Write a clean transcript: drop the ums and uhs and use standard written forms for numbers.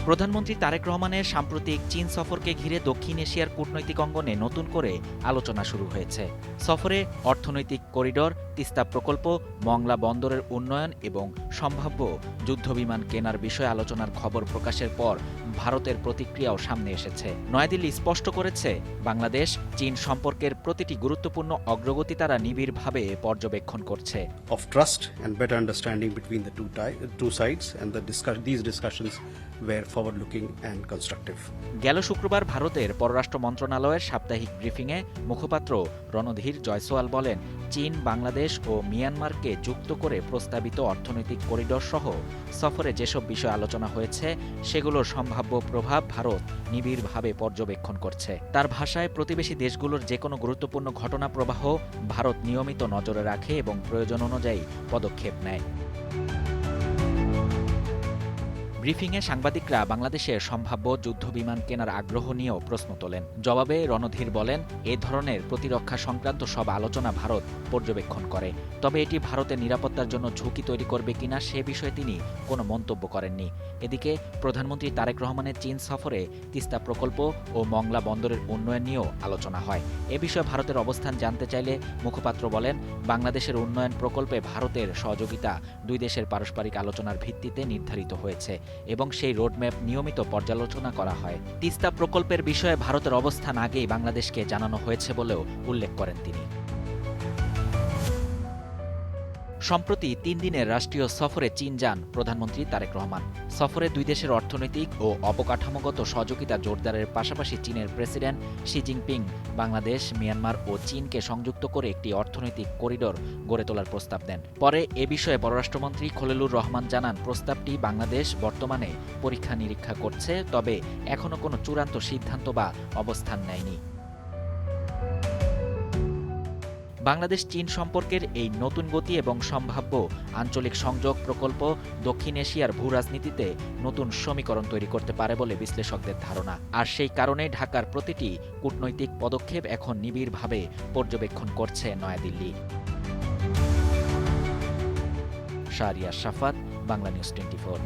প্রধানমন্ত্রী তারেক রহমানের সাম্প্রতিক চীন সফরকে ঘিরে দক্ষিণ এশিয়ার কূটনৈতিক অঙ্গনে নতুন করে আলোচনা শুরু হয়েছে। সফরে অর্থনৈতিক করিডর, তিস্তা প্রকল্প, মংলা বন্দরের উন্নয়ন এবং সম্ভাব্য যুদ্ধবিমান কেনার বিষয়ে আলোচনার খবর প্রকাশের পর ভারতের প্রতিক্রিয়াও সামনে এসেছে। নয়াদিল্লি স্পষ্ট করেছে, বাংলাদেশ চীন সম্পর্কের প্রতিটি গুরুত্বপূর্ণ অগ্রগতি তারা নিবিড়ভাবে পর্যবেক্ষণ করছে। Of trust and better understanding between the two sides, and these discussions were forward-looking and constructive. গেল শুক্রবার ভারতের পররাষ্ট্র মন্ত্রণালয়ের সাপ্তাহিক ব্রিফিংয়ে মুখপাত্র রণধীর জয়সওয়াল বলেন, চীন, বাংলাদেশ ও মিয়ানমারকে যুক্ত করে প্রস্তাবিত অর্থনৈতিক করিডর সহ সফরে যেসব বিষয় আলোচনা হয়েছে সেগুলোর সম্ভাব্য প্রভাব ভারত নিবিড়ভাবে পর্যবেক্ষণ করছে। তার ভাষায়, প্রতিবেশী দেশগুলোর যে কোনো গুরুত্বপূর্ণ ঘটনা প্রবাহ ভারত নিয়মিত নজরে রাখে এবং প্রয়োজন অনুযায়ী পদক্ষেপ নেয়। ব্রিফিংয়ে সাংবাদিকরা বাংলাদেশের সম্ভাব্য যুদ্ধবিমান কেনার আগ্রহ নিয়েও প্রশ্ন তোলেন। জবাবে রণধীর বলেন, এ ধরনের প্রতিরক্ষা সংক্রান্ত সব আলোচনা ভারত পর্যবেক্ষণ করে, তবে এটি ভারতের নিরাপত্তার জন্য ঝুঁকি তৈরি করবে কিনা সে বিষয়ে তিনি কোনো মন্তব্য করেননি। এদিকে প্রধানমন্ত্রী তারেক রহমানের চীন সফরে তিস্তা প্রকল্প ও মংলা বন্দরের উন্নয়ন নিয়েও আলোচনা হয়। এ বিষয়ে ভারতের অবস্থান জানতে চাইলে মুখপাত্র বলেন, বাংলাদেশের উন্নয়ন প্রকল্পে ভারতের সহযোগিতা দুই দেশের পারস্পরিক আলোচনার ভিত্তিতে নির্ধারিত হয়েছে এবং সেই রোডম্যাপ নিয়মিত পর্যালোচনা করা হয়। তিস্তা প্রকল্পের বিষয়ে ভারতের অবস্থান আগেই বাংলাদেশকে জানানো হয়েছে বলেও উল্লেখ করেন তিনি। সম্প্রতি 3 দিনের রাষ্ট্রীয় সফরে চীন যান প্রধানমন্ত্রী তারেক রহমান। সফরে দুই দেশের অর্থনৈতিক ও অবকাঠামোগত সহযোগিতা জোরদারের পাশাপাশি চীনের president Xi Jinping Bangladesh, Myanmar ও চীনকে সংযুক্ত করে একটি অর্থনৈতিক করিডর গড়ে তোলার প্রস্তাব দেন। পরে এ বিষয়ে পররাষ্ট্রমন্ত্রী খলিলুর রহমান জানান, প্রস্তাবটি বাংলাদেশ বর্তমানে পরীক্ষা নিরীক্ষা করছে, তবে এখনো কোনো চূড়ান্ত সিদ্ধান্ত বা অবস্থান নেয়নি। বাংলাদেশ চীন সম্পর্কের এই নতুন গতি এবং সম্ভাব্য আঞ্চলিক সংযোগ প্রকল্প দক্ষিণ এশিয়ার ভূরাজনীতিতে নতুন সমীকরণ তৈরি করতে পারে বলে বিশ্লেষকদের ধারণা। আর সেই কারণেই ঢাকার প্রতিটি কূটনৈতিক পদক্ষেপ এখন নিবিড়ভাবে পর্যবেক্ষণ করছে নয়াদিল্লি। শাহরিয়ার শাফাত, বাংলা নিউজ 24।